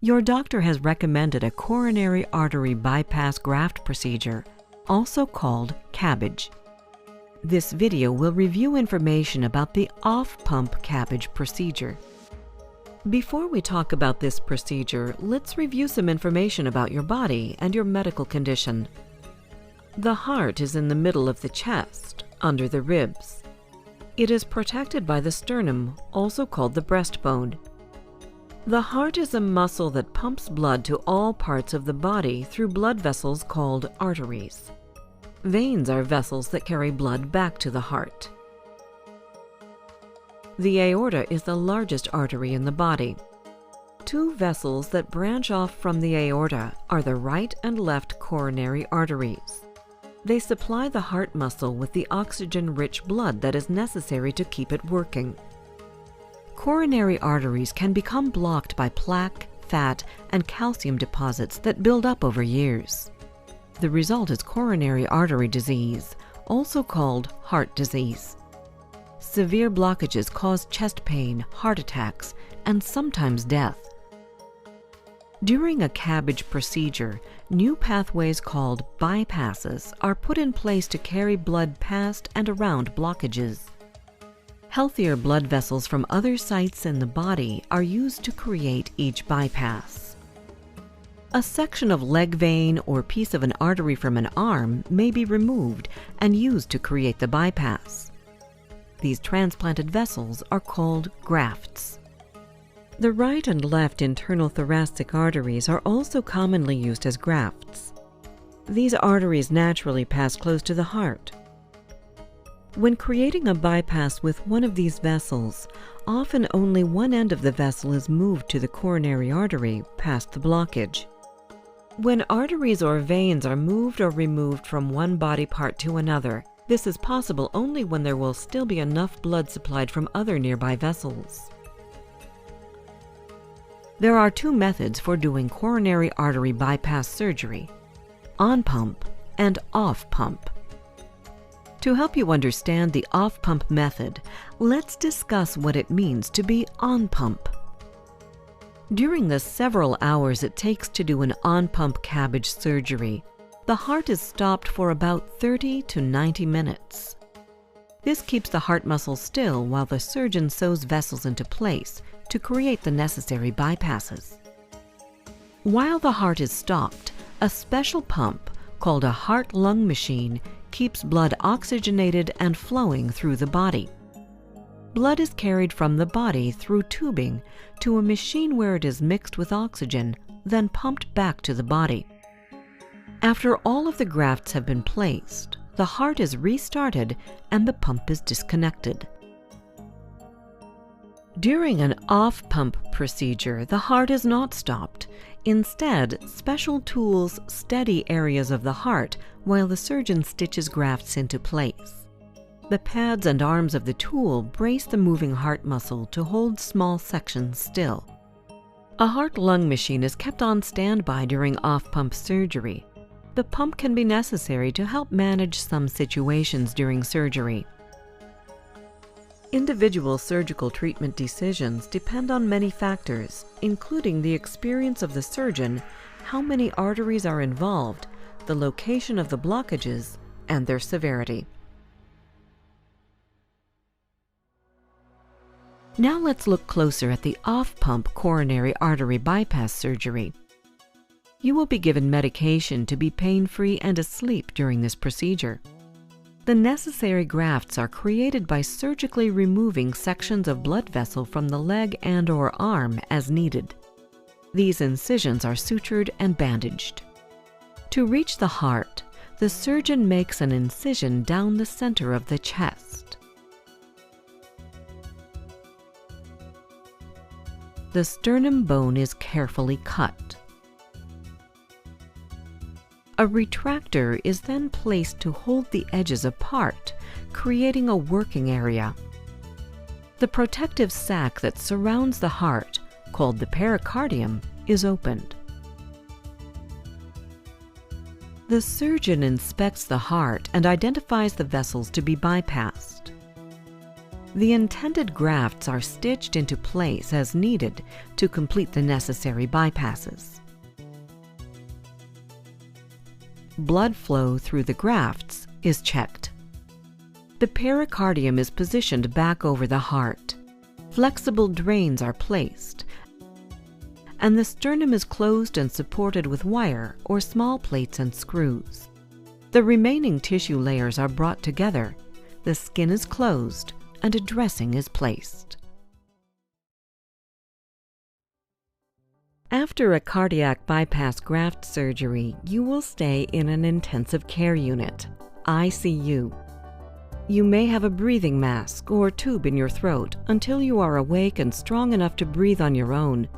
Your doctor has recommended a coronary artery bypass graft procedure, also called CABG. This video will review information about the off-pump CABG procedure. Before we talk about this procedure, let's review some information about your body and your medical condition. The heart is in the middle of the chest, under the ribs. It is protected by the sternum, also called the breastbone. The heart is a muscle that pumps blood to all parts of the body through blood vessels called arteries. Veins are vessels that carry blood back to the heart. The aorta is the largest artery in the body. Two vessels that branch off from the aorta are the right and left coronary arteries. They supply the heart muscle with the oxygen-rich blood that is necessary to keep it working. Coronary arteries can become blocked by plaque, fat, and calcium deposits that build up over years. The result is coronary artery disease, also called heart disease. Severe blockages cause chest pain, heart attacks, and sometimes death. During a CABG procedure, new pathways called bypasses are put in place to carry blood past and around blockages. Healthier blood vessels from other sites in the body are used to create each bypass. A section of leg vein or piece of an artery from an arm may be removed and used to create the bypass. These transplanted vessels are called grafts. The right and left internal thoracic arteries are also commonly used as grafts. These arteries naturally pass close to the heart. When creating a bypass with one of these vessels, often only one end of the vessel is moved to the coronary artery past the blockage. When arteries or veins are moved or removed from one body part to another, this is possible only when there will still be enough blood supplied from other nearby vessels. There are two methods for doing coronary artery bypass surgery: on-pump and off-pump. To help you understand the off-pump method, let's discuss what it means to be on-pump. During the several hours it takes to do an on-pump CABG surgery, the heart is stopped for about 30 to 90 minutes. This keeps the heart muscle still while the surgeon sews vessels into place to create the necessary bypasses. While the heart is stopped, a special pump called a heart-lung machine keeps blood oxygenated and flowing through the body. Blood is carried from the body through tubing to a machine where it is mixed with oxygen, then pumped back to the body. After all of the grafts have been placed, the heart is restarted and the pump is disconnected. During an off-pump procedure, the heart is not stopped. Instead, special tools steady areas of the heart while the surgeon stitches grafts into place. The pads and arms of the tool brace the moving heart muscle to hold small sections still. A heart-lung machine is kept on standby during off-pump surgery. The pump can be necessary to help manage some situations during surgery. Individual surgical treatment decisions depend on many factors, including the experience of the surgeon, how many arteries are involved, the location of the blockages, and their severity. Now let's look closer at the off-pump coronary artery bypass surgery. You will be given medication to be pain-free and asleep during this procedure. The necessary grafts are created by surgically removing sections of blood vessel from the leg and/or arm as needed. These incisions are sutured and bandaged. To reach the heart, the surgeon makes an incision down the center of the chest. The sternum bone is carefully cut. A retractor is then placed to hold the edges apart, creating a working area. The protective sac that surrounds the heart, called the pericardium, is opened. The surgeon inspects the heart and identifies the vessels to be bypassed. The intended grafts are stitched into place as needed to complete the necessary bypasses. Blood flow through the grafts is checked. The pericardium is positioned back over the heart. Flexible drains are placed, and the sternum is closed and supported with wire or small plates and screws. The remaining tissue layers are brought together, the skin is closed, and a dressing is placed. After a cardiac bypass graft surgery, you will stay in an intensive care unit, ICU. You may have a breathing mask or tube in your throat until you are awake and strong enough to breathe on your own.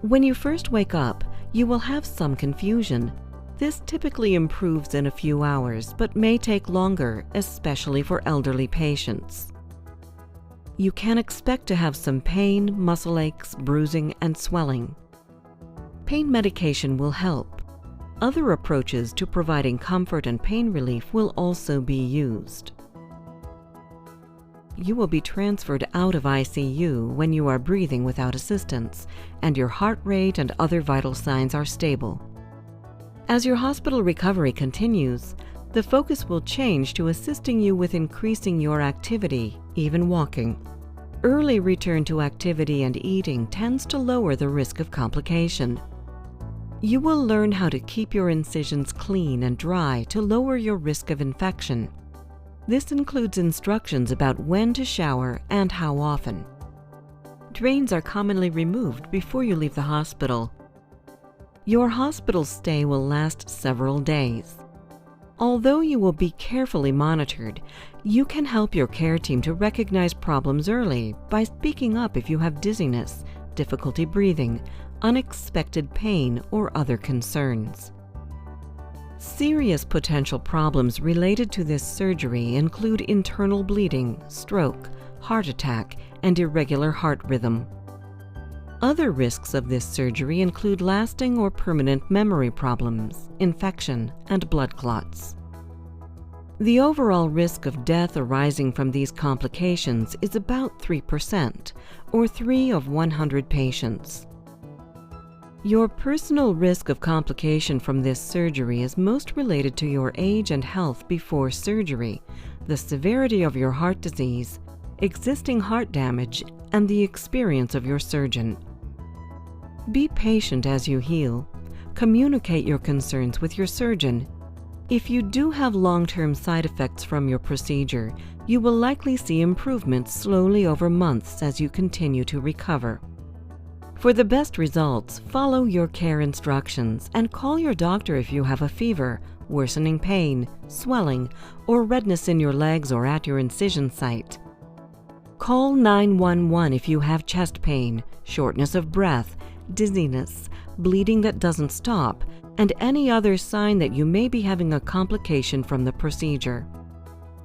When you first wake up, you will have some confusion. This typically improves in a few hours, but may take longer, especially for elderly patients. You can expect to have some pain, muscle aches, bruising, and swelling. Pain medication will help. Other approaches to providing comfort and pain relief will also be used. You will be transferred out of ICU when you are breathing without assistance, and your heart rate and other vital signs are stable. As your hospital recovery continues, the focus will change to assisting you with increasing your activity, even walking. Early return to activity and eating tends to lower the risk of complication. You will learn how to keep your incisions clean and dry to lower your risk of infection. This includes instructions about when to shower and how often. Drains are commonly removed before you leave the hospital. Your hospital stay will last several days. Although you will be carefully monitored, you can help your care team to recognize problems early by speaking up if you have dizziness, difficulty breathing, unexpected pain, or other concerns. Serious potential problems related to this surgery include internal bleeding, stroke, heart attack, and irregular heart rhythm. Other risks of this surgery include lasting or permanent memory problems, infection, and blood clots. The overall risk of death arising from these complications is about 3%, or 3 of 100 patients. Your personal risk of complication from this surgery is most related to your age and health before surgery, the severity of your heart disease, existing heart damage, and the experience of your surgeon. Be patient as you heal. Communicate your concerns with your surgeon. If you do have long-term side effects from your procedure, you will likely see improvements slowly over months as you continue to recover. For the best results, follow your care instructions and call your doctor if you have a fever, worsening pain, swelling, or redness in your legs or at your incision site. Call 911 if you have chest pain, shortness of breath, dizziness, bleeding that doesn't stop, and any other sign that you may be having a complication from the procedure.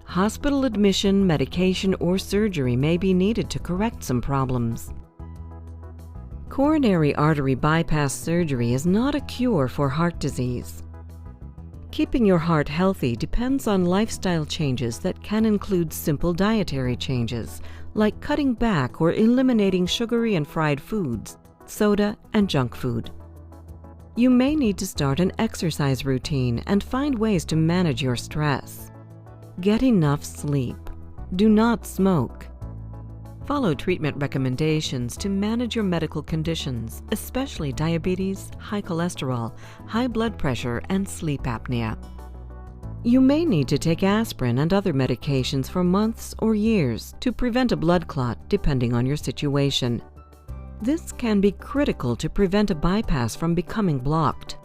Hospital admission, medication, or surgery may be needed to correct some problems. Coronary artery bypass surgery is not a cure for heart disease. Keeping your heart healthy depends on lifestyle changes that can include simple dietary changes, like cutting back or eliminating sugary and fried foods, soda, and junk food. You may need to start an exercise routine and find ways to manage your stress. Get enough sleep. Do not smoke. Follow treatment recommendations to manage your medical conditions, especially diabetes, high cholesterol, high blood pressure, and sleep apnea. You may need to take aspirin and other medications for months or years to prevent a blood clot, depending on your situation. This can be critical to prevent a bypass from becoming blocked.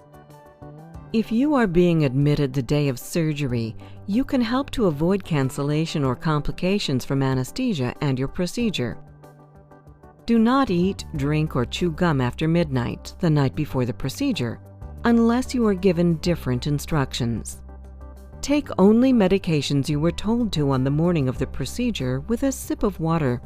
If you are being admitted the day of surgery, you can help to avoid cancellation or complications from anesthesia and your procedure. Do not eat, drink, or chew gum after midnight, the night before the procedure, unless you are given different instructions. Take only medications you were told to on the morning of the procedure with a sip of water.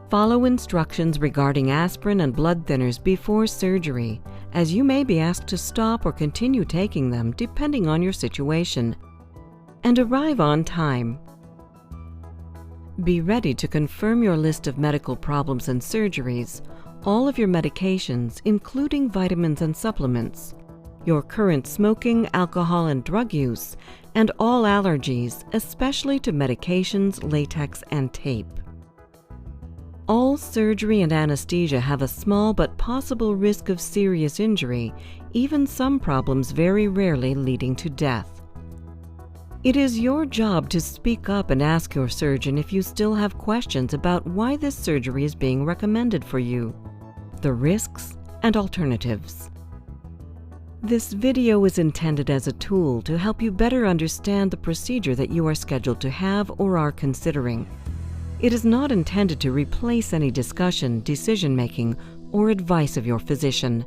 Follow instructions regarding aspirin and blood thinners before surgery, as you may be asked to stop or continue taking them depending on your situation. And arrive on time. Be ready to confirm your list of medical problems and surgeries, all of your medications, including vitamins and supplements, your current smoking, alcohol, and drug use, and all allergies, especially to medications, latex, and tape. All surgery and anesthesia have a small but possible risk of serious injury, even some problems very rarely leading to death. It is your job to speak up and ask your surgeon if you still have questions about why this surgery is being recommended for you, the risks and alternatives. This video is intended as a tool to help you better understand the procedure that you are scheduled to have or are considering. It is not intended to replace any discussion, decision-making, or advice of your physician.